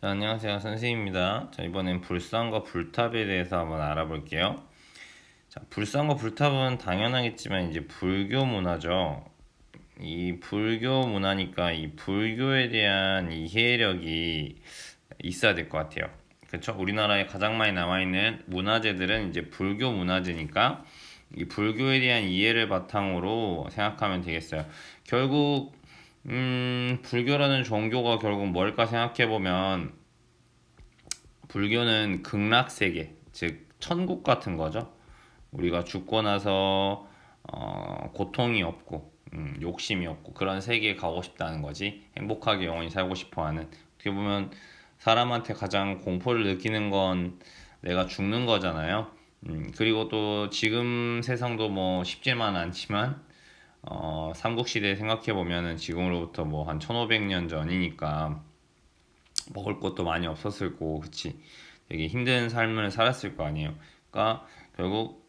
네, 안녕하세요. 선생님입니다. 자, 이번엔 불상과 불탑에 대해서 한번 알아볼게요. 자, 불상과 불탑은 당연하겠지만 이제 불교 문화죠. 이 불교 문화니까 이 불교에 대한 이해력이 있어야 될 것 같아요. 그렇죠? 우리나라에 가장 많이 남아있는 문화재들은 이제 불교 문화재니까 이 불교에 대한 이해를 바탕으로 생각하면 되겠어요. 결국 불교라는 종교가 결국 뭘까 생각해보면 불교는 극락세계, 즉 천국 같은 거죠. 우리가 죽고 나서 고통이 없고 욕심이 없고 그런 세계에 가고 싶다는 거지. 행복하게 영원히 살고 싶어하는. 어떻게 보면 사람한테 가장 공포를 느끼는 건 내가 죽는 거잖아요. 그리고 또 지금 세상도 뭐 쉽지만 않지만 삼국시대 생각해 보면은 지금으로부터 뭐 한 1500년 전이니까 먹을 것도 많이 없었을 거고, 그치? 되게 힘든 삶을 살았을 거 아니에요. 그러니까 결국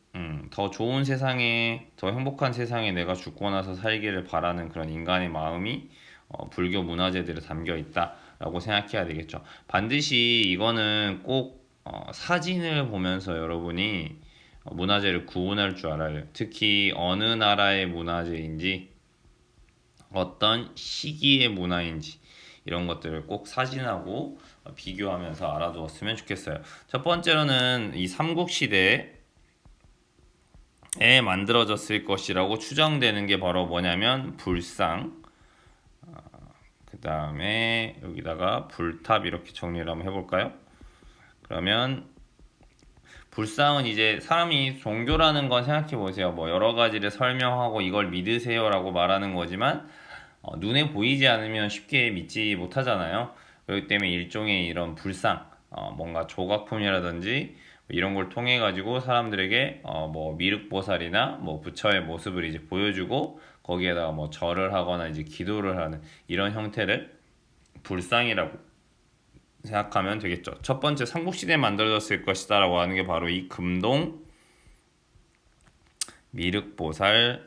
더 좋은 세상에, 더 행복한 세상에 내가 죽고 나서 살기를 바라는 그런 인간의 마음이 불교 문화재들에 담겨 있다라고 생각해야 되겠죠. 반드시 이거는 꼭 사진을 보면서 여러분이 문화재를 구분할 줄 알아야 돼요. 특히 어느 나라의 문화재인지 어떤 시기의 문화인지 이런 것들을 꼭 사진하고 비교하면서 알아두었으면 좋겠어요. 첫 번째로는 이 삼국시대에 만들어졌을 것이라고 추정되는 게 바로 뭐냐면 불상, 그 다음에 여기다가 불탑 이렇게 정리를 한번 해볼까요? 그러면 불상은 이제 사람이 종교라는 건 생각해 보세요. 뭐 여러 가지를 설명하고 이걸 믿으세요라고 말하는 거지만 눈에 보이지 않으면 쉽게 믿지 못하잖아요. 그렇기 때문에 일종의 이런 불상, 뭔가 조각품이라든지 이런 걸 통해 가지고 사람들에게 뭐 미륵보살이나 뭐 부처의 모습을 이제 보여주고 거기에다가 뭐 절을 하거나 이제 기도를 하는 이런 형태를 불상이라고 생각하면 되겠죠. 첫 번째 삼국시대에 만들어졌을 것이다라고 하는 게 바로 이 금동 미륵보살,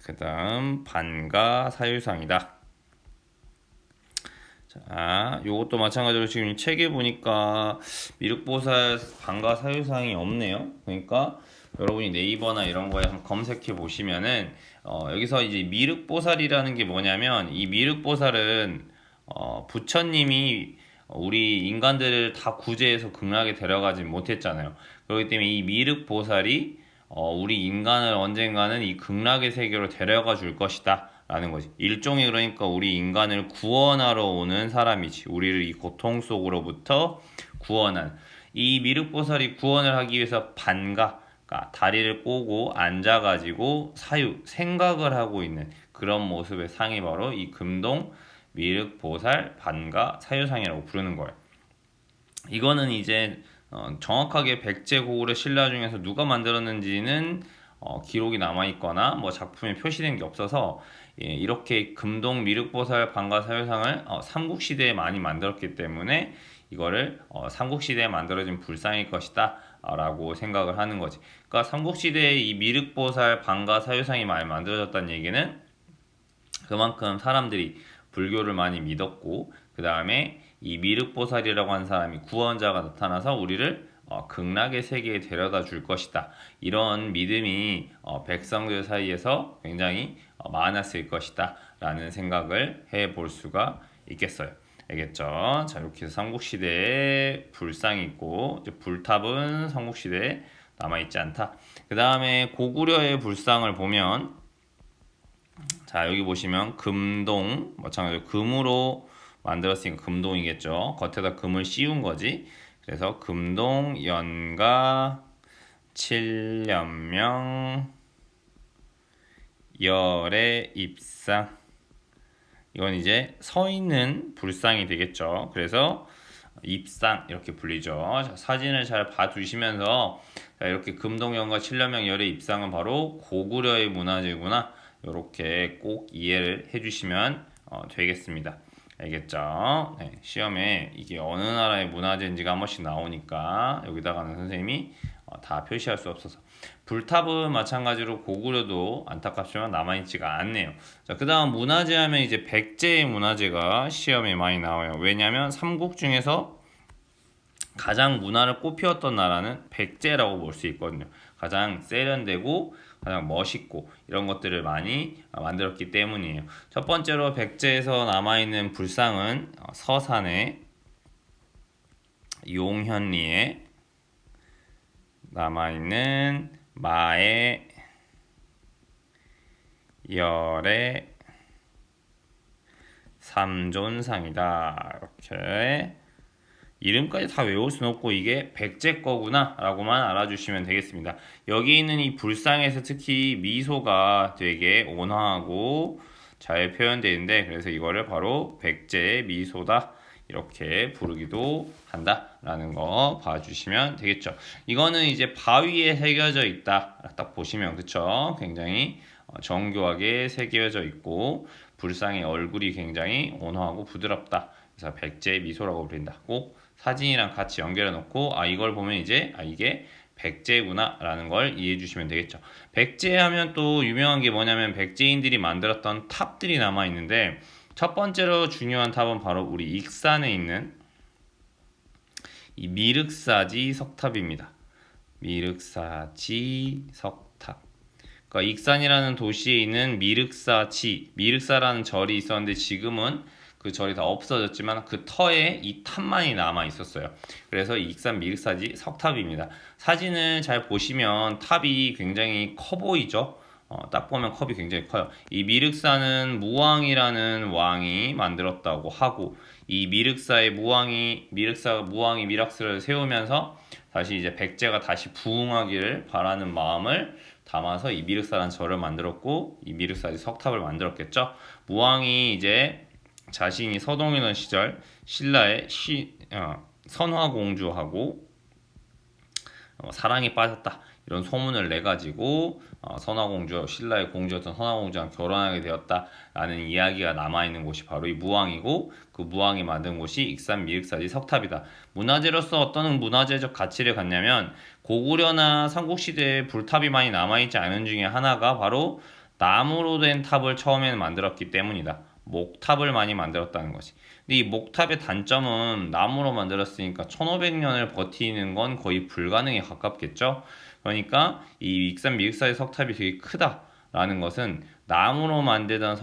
그 다음 반가 사유상이다. 자, 요것도 마찬가지로 지금 책에 보니까 미륵보살 반가 사유상이 없네요. 그러니까 여러분이 네이버나 이런 거에 한번 검색해 보시면은 여기서 이제 미륵보살이라는 게 뭐냐면 이 미륵보살은 부처님이 우리 인간들을 다 구제해서 극락에 데려가지 못했잖아요. 그렇기 때문에 이 미륵보살이 우리 인간을 언젠가는 이 극락의 세계로 데려가 줄 것이다. 라는 거지. 일종의 그러니까 우리 인간을 구원하러 오는 사람이지. 우리를 이 고통 속으로부터 구원한. 이 미륵보살이 구원을 하기 위해서 반가, 그러니까 다리를 꼬고 앉아가지고 사유, 생각을 하고 있는 그런 모습의 상이 바로 이 금동 미륵보살 반가 사유상이라고 부르는 거예요. 이거는 이제 정확하게 백제고구려 신라 중에서 누가 만들었는지는 기록이 남아있거나 뭐 작품에 표시된 게 없어서 이렇게 금동 미륵보살 방가사유상을 삼국시대에 많이 만들었기 때문에 이거를 삼국시대에 만들어진 불상일 것이다 라고 생각을 하는 거지. 그러니까 삼국시대에 이 미륵보살 방가사유상이 많이 만들어졌다는 얘기는 그만큼 사람들이 불교를 많이 믿었고 그 다음에 이 미륵보살이라고 하는 사람이 구원자가 나타나서 우리를 극락의 세계에 데려다 줄 것이다. 이런 믿음이 백성들 사이에서 굉장히 많았을 것이다. 라는 생각을 해볼 수가 있겠어요. 알겠죠? 자, 이렇게 해서 삼국시대에 불상이 있고 불탑은 삼국시대에 남아있지 않다. 그 다음에 고구려의 불상을 보면 자, 여기 보시면 금동 마찬가지로 금으로 만들었으니까 금동이겠죠. 겉에다 금을 씌운 거지. 그래서 금동 연가 칠련명 열의 입상, 이건 이제 서 있는 불상이 되겠죠. 그래서 입상 이렇게 불리죠. 자, 사진을 잘 봐두시면서 이렇게 금동연과 칠련명 열의 입상은 바로 고구려의 문화재구나. 이렇게 꼭 이해를 해주시면 되겠습니다. 알겠죠? 네, 시험에 이게 어느 나라의 문화재인지가 한 번씩 나오니까 여기다가는 선생님이 다 표시할 수 없어서. 불탑은 마찬가지로 고구려도 안타깝지만 남아있지가 않네요. 자, 그 다음 문화재 하면 이제 백제의 문화재가 시험에 많이 나와요. 왜냐면 삼국 중에서 가장 문화를 꽃피웠던 나라는 백제라고 볼 수 있거든요. 가장 세련되고 가장 멋있고 이런 것들을 많이 만들었기 때문이에요. 첫 번째로 백제에서 남아있는 불상은 서산의 용현리에 남아있는 마의 열의 삼존상이다. 이렇게 이름까지 다 외울 순 없고 이게 백제 거구나 라고만 알아주시면 되겠습니다. 여기 있는 이 불상에서 특히 미소가 되게 온화하고 잘 표현되어 있는데, 그래서 이거를 바로 백제의 미소다 이렇게 부르기도 한다 라는 거 봐주시면 되겠죠. 이거는 이제 바위에 새겨져 있다 딱 보시면, 그쵸? 굉장히 정교하게 새겨져 있고 불상의 얼굴이 굉장히 온화하고 부드럽다. 그래서 백제의 미소라고 불린다. 꼭 사진이랑 같이 연결해 놓고 이걸 보면 이제 이게 백제구나 라는 걸 이해해 주시면 되겠죠. 백제 하면 또 유명한 게 뭐냐면 백제인들이 만들었던 탑들이 남아 있는데, 첫 번째로 중요한 탑은 바로 우리 익산에 있는 이 미륵사지 석탑입니다. 미륵사지 석탑. 그러니까 익산이라는 도시에 있는 미륵사지, 미륵사라는 절이 있었는데 지금은 그 절이 다 없어졌지만 그 터에 이 탑만이 남아 있었어요. 그래서 익산 미륵사지 석탑입니다. 사진을 잘 보시면 탑이 굉장히 커 보이죠? 딱 보면 컵이 굉장히 커요. 이 미륵사는 무왕이라는 왕이 만들었다고 하고, 이 미륵사의 무왕이 미락스를 세우면서 다시 이제 백제가 다시 부흥하기를 바라는 마음을 담아서 이 미륵사라는 절을 만들었고, 이 미륵사지 석탑을 만들었겠죠. 무왕이 이제 자신이 서동이던 시절 신라의 선화공주하고 사랑에 빠졌다 이런 소문을 내가지고 신라의 공주였던 선화공주랑 결혼하게 되었다라는 이야기가 남아있는 곳이 바로 이 무왕이고, 그 무왕이 만든 곳이 익산 미륵사지 석탑이다. 문화재로서 어떤 문화재적 가치를 갖냐면, 고구려나 삼국시대에 불탑이 많이 남아있지 않은 중에 하나가 바로 나무로 된 탑을 처음에는 만들었기 때문이다. 목탑을 많이 만들었다는 것이. 근데 이 목탑의 단점은 나무로 만들었으니까 1500년을 버티는 건 거의 불가능에 가깝겠죠. 그러니까 이 익산 미륵사의 석탑이 되게 크다라는 것은 나무로 만들던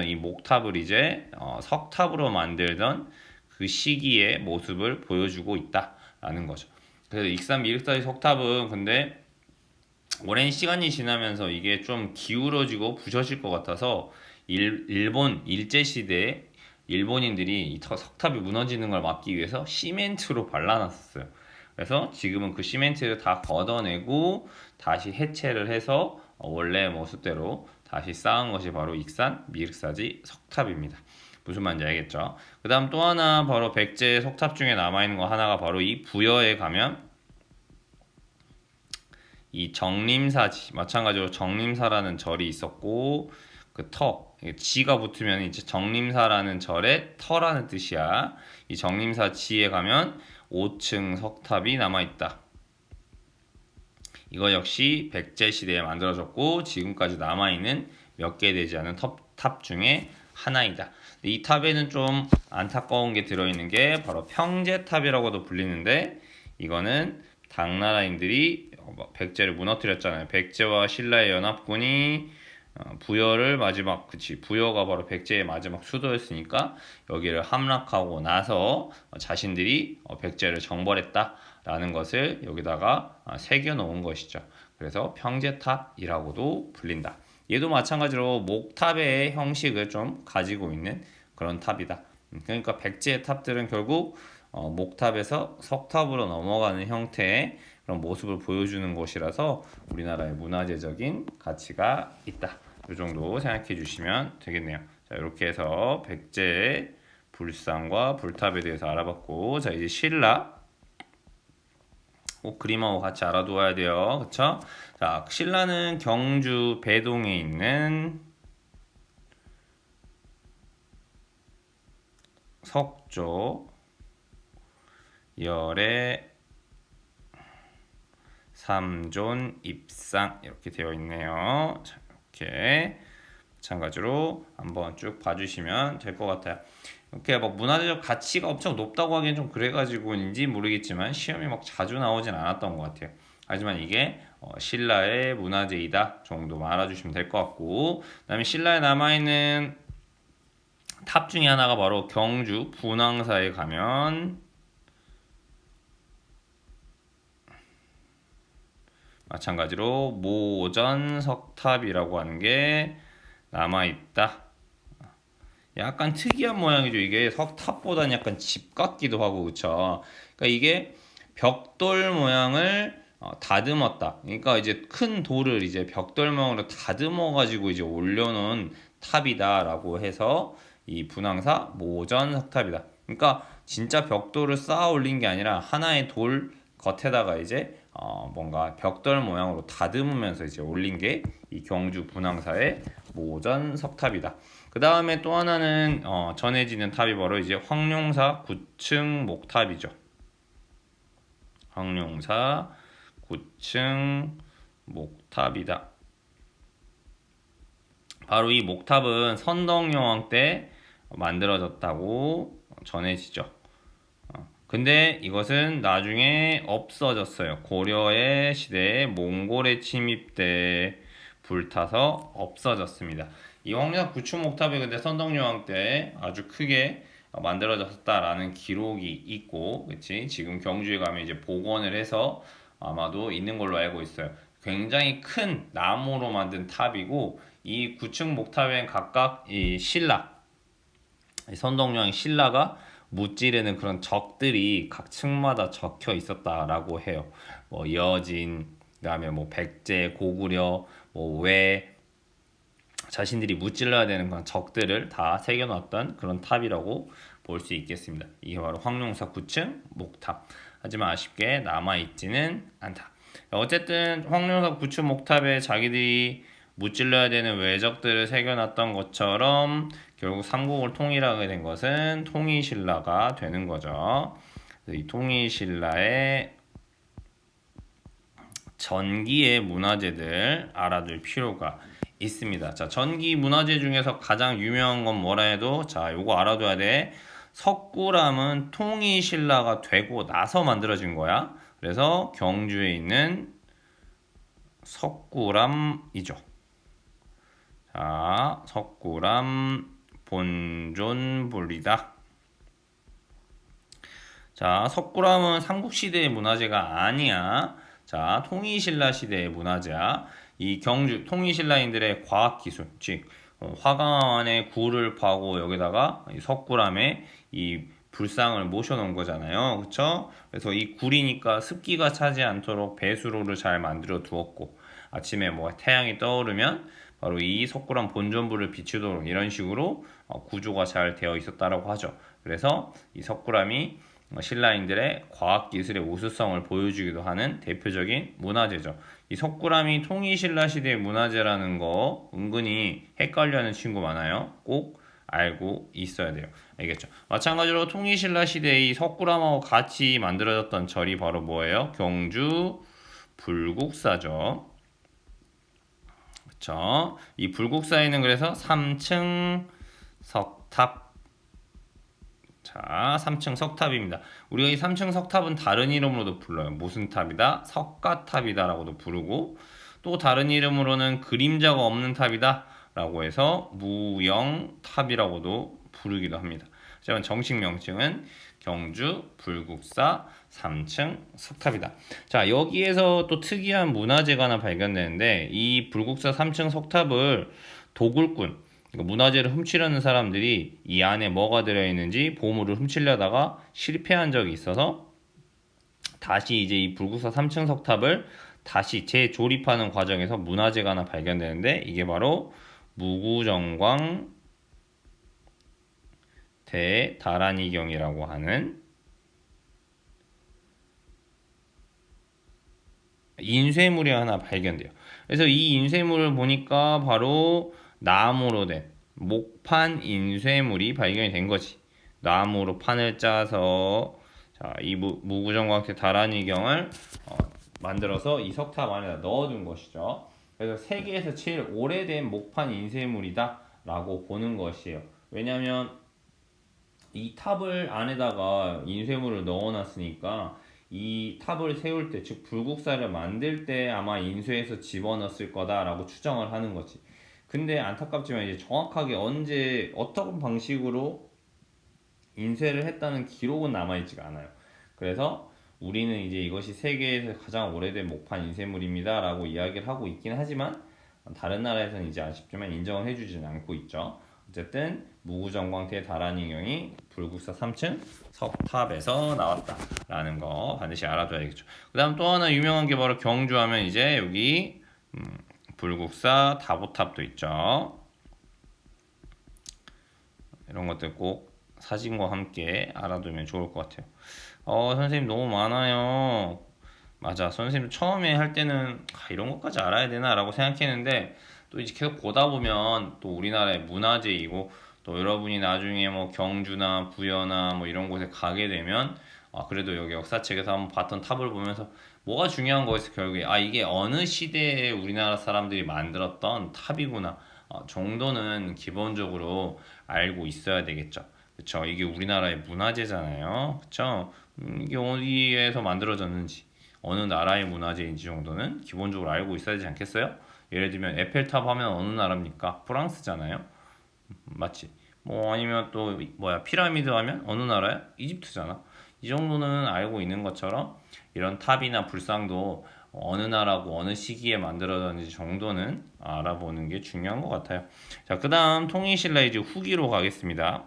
이 목탑을 이제 석탑으로 만들던 그 시기의 모습을 보여주고 있다라는 거죠. 그래서 익산 미륵사의 석탑은 근데 오랜 시간이 지나면서 이게 좀 기울어지고 부셔질 것 같아서 일본 일제시대에 일본인들이 이 석탑이 무너지는 걸 막기 위해서 시멘트로 발라놨었어요. 그래서 지금은 그 시멘트를 다 걷어내고 다시 해체를 해서 원래 모습대로 다시 쌓은 것이 바로 익산 미륵사지 석탑입니다. 무슨 말인지 알겠죠? 그 다음 또 하나 바로 백제 석탑 중에 남아있는 거 하나가 바로 이 부여에 가면 이 정림사지, 마찬가지로 정림사라는 절이 있었고, 그 지가 붙으면 이제 정림사라는 절의 터라는 뜻이야. 이 정림사 지에 가면 5층 석탑이 남아있다. 이거 역시 백제 시대에 만들어졌고 지금까지 남아있는 몇 개 되지 않은 탑 중에 하나이다. 이 탑에는 좀 안타까운 게 들어있는 게 바로 평제탑이라고도 불리는데, 이거는 당나라인들이 백제를 무너뜨렸잖아요. 백제와 신라의 연합군이 부여가 바로 백제의 마지막 수도였으니까 여기를 함락하고 나서 자신들이 백제를 정벌했다라는 것을 여기다가 새겨 놓은 것이죠. 그래서 평제탑이라고도 불린다. 얘도 마찬가지로 목탑의 형식을 좀 가지고 있는 그런 탑이다. 그러니까 백제의 탑들은 결국 목탑에서 석탑으로 넘어가는 형태의 그런 모습을 보여주는 곳이라서 우리나라의 문화재적인 가치가 있다. 이 정도 생각해 주시면 되겠네요. 자, 이렇게 해서 백제의 불상과 불탑에 대해서 알아봤고, 자, 이제 신라 꼭 그림하고 같이 알아두어야 돼요. 그쵸? 자, 신라는 경주 배동에 있는 석조 열의 삼존 입상 이렇게 되어 있네요. 자, 이렇게 마찬가지로 한번 쭉 봐주시면 될 것 같아요. 이렇게 막 문화재적 가치가 엄청 높다고 하기엔 좀 그래가지고인지 모르겠지만 시험이 막 자주 나오진 않았던 것 같아요. 하지만 이게 신라의 문화재이다 정도만 알아주시면 될 것 같고, 그다음에 신라에 남아있는 탑 중에 하나가 바로 경주 분황사에 가면 마찬가지로 모전석탑이라고 하는 게 남아있다. 약간 특이한 모양이죠. 이게 석탑보다는 약간 집 같기도 하고, 그쵸? 그러니까 이게 벽돌 모양을 다듬었다. 그러니까 이제 큰 돌을 이제 벽돌 모양으로 다듬어 가지고 이제 올려놓은 탑이다라고 해서 이 분황사 모전 석탑이다. 그러니까 진짜 벽돌을 쌓아 올린 게 아니라 하나의 돌 겉에다가 이제 뭔가 벽돌 모양으로 다듬으면서 이제 올린 게 이 경주 분황사의 모전 석탑이다. 그 다음에 또 하나는 전해지는 탑이 바로 이제 황룡사 9층 목탑이죠. 황룡사 9층 목탑이다. 바로 이 목탑은 선덕여왕 때 만들어졌다고 전해지죠. 근데 이것은 나중에 없어졌어요. 고려의 시대에 몽골의 침입 때 불타서 없어졌습니다. 이 황룡사 9층 목탑이 근데 선덕여왕 때 아주 크게 만들어졌다라는 기록이 있고, 그치? 지금 경주에 가면 이제 복원을 해서 아마도 있는 걸로 알고 있어요. 굉장히 큰 나무로 만든 탑이고, 이 9층 목탑엔 각각 이 신라, 선덕여왕 신라가 무찌르는 그런 적들이 각 층마다 적혀 있었다라고 해요. 뭐 여진, 그다음에 뭐 백제, 고구려, 뭐 외, 자신들이 무찔러야 되는 그런 적들을 다 새겨놨던 그런 탑이라고 볼 수 있겠습니다. 이게 바로 황룡사 9층 목탑. 하지만 아쉽게 남아있지는 않다. 어쨌든 황룡사 9층 목탑에 자기들이 무찔러야 되는 외적들을 새겨놨던 것처럼 결국 삼국을 통일하게 된 것은 통일신라가 되는 거죠. 이 통일신라의 전기의 문화재들 알아둘 필요가 있습니다. 자, 전기 문화재 중에서 가장 유명한 건 뭐라 해도, 자, 요거 알아둬야 돼. 석굴암은 통일신라가 되고 나서 만들어진 거야. 그래서 경주에 있는 석굴암이죠. 자, 석굴암 본존불이다. 자, 석굴암은 삼국시대의 문화재가 아니야. 자, 통일신라 시대의 문화재야. 이 경주 통일신라인들의 과학기술, 즉 화강암 굴을 파고 여기다가 석굴암에 이 불상을 모셔놓은 거잖아요. 그쵸? 그래서 이 굴이니까 습기가 차지 않도록 배수로를 잘 만들어 두었고, 아침에 뭐 태양이 떠오르면 바로 이 석굴암 본전불을 비추도록 이런 식으로 구조가 잘 되어 있었다라고 하죠. 그래서 이 석굴암이 신라인들의 과학기술의 우수성을 보여주기도 하는 대표적인 문화재죠. 이 석굴암이 통일신라 시대의 문화재라는 거 은근히 헷갈려하는 친구 많아요. 꼭 알고 있어야 돼요. 알겠죠? 마찬가지로 통일신라 시대의 이 석굴암하고 같이 만들어졌던 절이 바로 뭐예요? 경주 불국사죠. 그쵸? 이 불국사에는 그래서 3층 석탑, 자, 3층 석탑입니다. 우리가 이 3층 석탑은 다른 이름으로도 불러요. 무슨 탑이다? 석가탑이다 라고도 부르고, 또 다른 이름으로는 그림자가 없는 탑이다 라고 해서 무영탑이라고도 부르기도 합니다. 하지만 정식 명칭은 경주 불국사 3층 석탑이다. 자, 여기에서 또 특이한 문화재가 하나 발견되는데, 이 불국사 3층 석탑을 도굴꾼, 그러니까 문화재를 훔치려는 사람들이 이 안에 뭐가 들어있는지 보물을 훔치려다가 실패한 적이 있어서 다시 이제 이 불국사 3층 석탑을 다시 재조립하는 과정에서 문화재가 하나 발견되는데, 이게 바로 무구정광 대다란이경이라고 하는 인쇄물이 하나 발견돼요. 그래서 이 인쇄물을 보니까 바로 나무로 된 목판 인쇄물이 발견이 된 거지. 나무로 판을 짜서, 자, 이 무구정광대 다란이경을 만들어서 이 석탑 안에다 넣어둔 것이죠. 그래서 세계에서 제일 오래된 목판 인쇄물이다 라고 보는 것이에요. 왜냐하면 이 탑을 안에다가 인쇄물을 넣어놨으니까 이 탑을 세울 때, 즉 불국사를 만들 때 아마 인쇄해서 집어넣었을 거다라고 추정을 하는 거지. 근데 안타깝지만 이제 정확하게 언제 어떤 방식으로 인쇄를 했다는 기록은 남아있지가 않아요. 그래서 우리는 이제 이것이 세계에서 가장 오래된 목판 인쇄물입니다 라고 이야기를 하고 있긴 하지만 다른 나라에서는 이제 아쉽지만 인정을 해주지는 않고 있죠. 어쨌든 무구정광태 다란인형이 불국사 3층 석탑에서 나왔다라는 거 반드시 알아둬야겠죠. 그 다음 또 하나 유명한 게 바로 경주하면 이제 여기 불국사 다보탑도 있죠. 이런 것들 꼭 사진과 함께 알아두면 좋을 것 같아요. 선생님 너무 많아요. 맞아. 선생님 처음에 할 때는 이런 것까지 알아야 되나 라고 생각했는데 또 이제 계속 보다 보면 또 우리나라의 문화재이고 또 여러분이 나중에 뭐 경주나 부여나 뭐 이런 곳에 가게 되면 그래도 여기 역사책에서 한번 봤던 탑을 보면서 뭐가 중요한 거였어 결국에 이게 어느 시대에 우리나라 사람들이 만들었던 탑이구나 정도는 기본적으로 알고 있어야 되겠죠. 그쵸? 이게 우리나라의 문화재잖아요. 그쵸? 이게 어디에서 만들어졌는지 어느 나라의 문화재인지 정도는 기본적으로 알고 있어야 되지 않겠어요? 예를 들면 에펠탑 하면 어느 나라입니까? 프랑스잖아요. 맞지? 뭐 아니면 또 뭐야 피라미드 하면 어느 나라야? 이집트잖아. 이 정도는 알고 있는 것처럼 이런 탑이나 불상도 어느 나라고 어느 시기에 만들어졌는지 정도는 알아보는 게 중요한 것 같아요. 자, 그 다음 통일신라 이제 후기로 가겠습니다.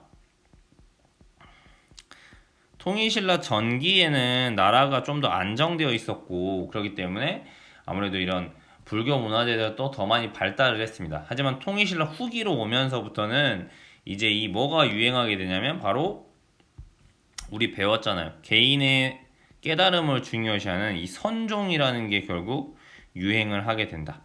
통일신라 전기에는 나라가 좀 더 안정되어 있었고 그렇기 때문에 아무래도 이런 불교 문화재가 또 더 많이 발달을 했습니다. 하지만 통일신라 후기로 오면서부터는 이제 이 뭐가 유행하게 되냐면 바로 우리 배웠잖아요. 개인의 깨달음을 중요시하는 이 선종이라는 게 결국 유행을 하게 된다.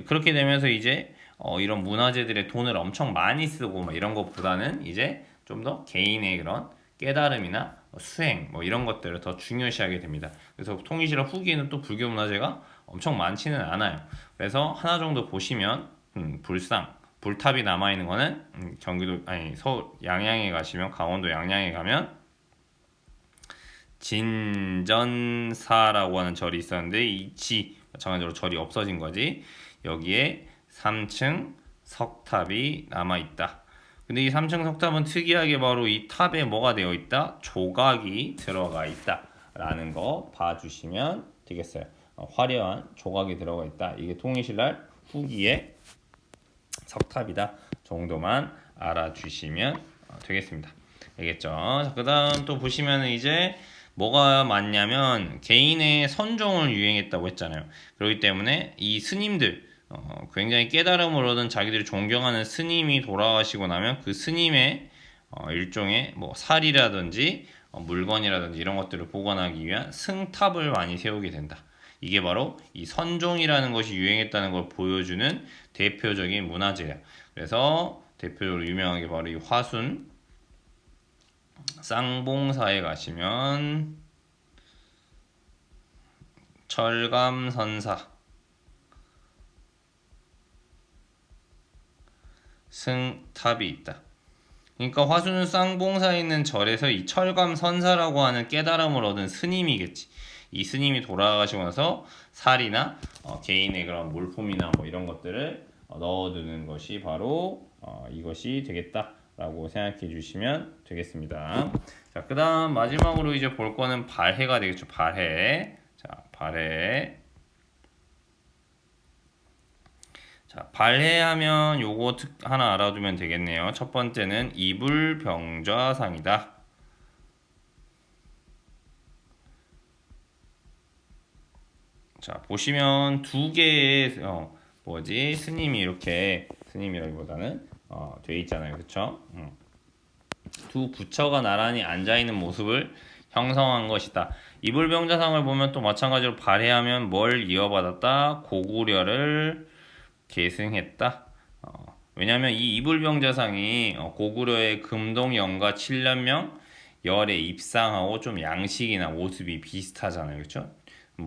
그렇게 되면서 이제 이런 문화재들의 돈을 엄청 많이 쓰고 뭐 이런 것보다는 이제 좀 더 개인의 그런 깨달음이나 수행 뭐 이런 것들을 더 중요시하게 됩니다. 그래서 통일신라 후기에는 또 불교 문화재가 엄청 많지는 않아요. 그래서 하나 정도 보시면 불상, 불탑이 남아 있는 거는 경기도 아니 서울 양양에 가시면 강원도 양양에 가면 진전사라고 하는 절이 있었는데 이치 마찬가지로 절이 없어진 거지. 여기에 3층 석탑이 남아 있다. 근데 이 3층 석탑은 특이하게 바로 이 탑에 뭐가 되어 있다? 조각이 들어가 있다 라는 거 봐주시면 되겠어요. 화려한 조각이 들어가 있다. 이게 통일신라 후기의 석탑이다 정도만 알아주시면 되겠습니다. 알겠죠? 그 다음 또 보시면 이제 뭐가 많냐면 개인의 선종을 유행했다고 했잖아요. 그렇기 때문에 이 스님들 굉장히 깨달음을 얻은 자기들이 존경하는 스님이 돌아가시고 나면 그 스님의 일종의 뭐 살이라든지 물건이라든지 이런 것들을 보관하기 위한 승탑을 많이 세우게 된다. 이게 바로 이 선종이라는 것이 유행했다는 걸 보여주는 대표적인 문화재야. 그래서 대표적으로 유명한 게 바로 이 화순 쌍봉사에 가시면 철감선사 승탑이 있다. 그러니까 화순 쌍봉사에 있는 절에서 이 철감선사라고 하는 깨달음을 얻은 스님이겠지. 이 스님이 돌아가시고 나서 살이나 개인의 그런 물품이나 뭐 이런 것들을 넣어두는 것이 바로 이것이 되겠다라고 생각해 주시면 되겠습니다. 자, 그 다음 마지막으로 이제 볼 거는 발해가 되겠죠. 발해. 자, 발해. 자, 발해하면 요거 하나 알아두면 되겠네요. 첫 번째는 이불병좌상이다. 자, 보시면 두 개의 스님이 이렇게 스님이라기보다는 돼 있잖아요. 그쵸? 두 부처가 나란히 앉아 있는 모습을 형성한 것이다. 이불병자상을 보면 또 마찬가지로 발해하면 뭘 이어받았다? 고구려를 계승했다. 왜냐하면 이 이불병자상이 고구려의 금동영가 7년명 열에 입상하고 좀 양식이나 모습이 비슷하잖아요. 그렇죠?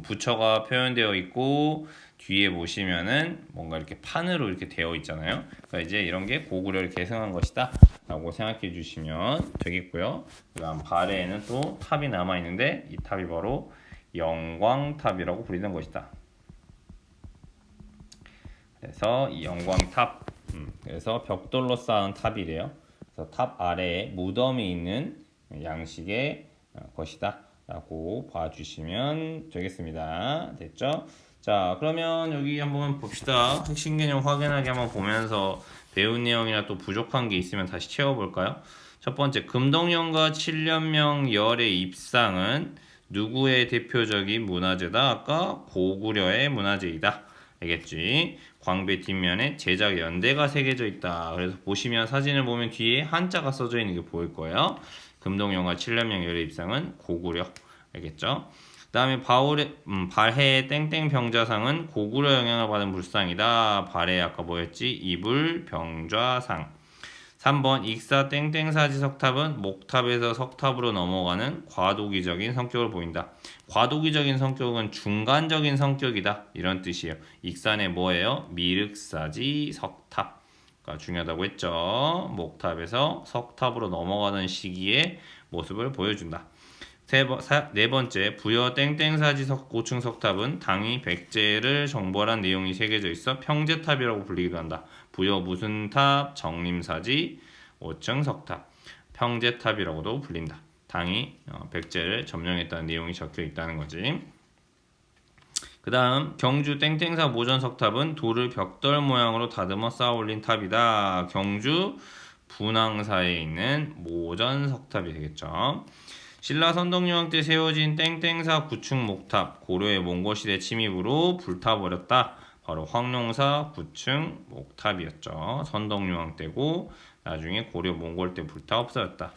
부처가 표현되어 있고 뒤에 보시면은 뭔가 이렇게 판으로 이렇게 되어 있잖아요. 그러니까 이제 이런 게 고구려를 계승한 것이다 라고 생각해 주시면 되겠고요. 그다음 발에는 또 탑이 남아 있는데 이 탑이 바로 영광탑이라고 불리는 것이다. 그래서 이 영광탑, 그래서 벽돌로 쌓은 탑이래요. 그래서 탑 아래에 무덤이 있는 양식의 것이다 라고 봐주시면 되겠습니다. 됐죠? 자, 그러면 여기 한번 봅시다. 핵심 개념 확인하기 한번 보면서 배운 내용이나 또 부족한 게 있으면 다시 채워볼까요? 첫 번째, 금동령과 칠련명 열의 입상은 누구의 대표적인 문화재다? 아까 고구려의 문화재이다. 알겠지? 광배 뒷면에 제작 연대가 새겨져 있다. 그래서 보시면 사진을 보면 뒤에 한자가 써져 있는 게 보일 거예요. 금동영화 칠련명 열의 입상은 고구려. 알겠죠? 그 다음에 발해의 땡땡병좌상은 고구려 영향을 받은 불상이다. 발해 아까 뭐였지? 이불병좌상. 3번 익사 땡땡사지 석탑은 목탑에서 석탑으로 넘어가는 과도기적인 성격을 보인다. 과도기적인 성격은 중간적인 성격이다. 이런 뜻이에요. 익산의 뭐예요? 미륵사지 석탑가 중요하다고 했죠. 목탑에서 석탑으로 넘어가는 시기의 모습을 보여준다. 네 번째, 부여 땡땡사지 고층 석탑은 당이 백제를 정벌한 내용이 새겨져 있어 평제탑이라고 불리기도 한다. 부여 무슨 탑, 정림사지 5층 석탑, 평제탑이라고도 불린다. 당이 백제를 점령했다는 내용이 적혀 있다는 거지. 그 다음 경주 땡땡사 모전 석탑은 돌을 벽돌 모양으로 다듬어 쌓아 올린 탑이다. 경주 분황사에 있는 모전 석탑이 되겠죠. 신라 선덕여왕 때 세워진 땡땡사 구층 목탑, 고려의 몽골시대 침입으로 불타버렸다. 바로 황룡사 구층 목탑이었죠. 선덕여왕 때고 나중에 고려 몽골 때 불타 없어졌다.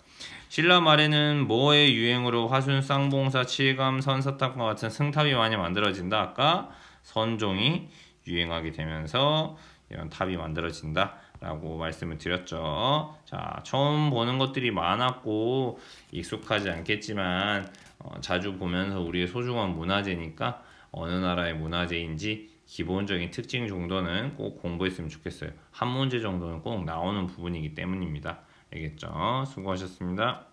신라 말에는 뭐의 유행으로 화순 쌍봉사 칠감 선사탑과 같은 승탑이 많이 만들어진다. 아까 선종이 유행하게 되면서 이런 탑이 만들어진다 라고 말씀을 드렸죠. 자, 처음 보는 것들이 많았고 익숙하지 않겠지만 자주 보면서 우리의 소중한 문화재니까 어느 나라의 문화재인지 기본적인 특징 정도는 꼭 공부했으면 좋겠어요. 한 문제 정도는 꼭 나오는 부분이기 때문입니다. 알겠죠? 수고하셨습니다.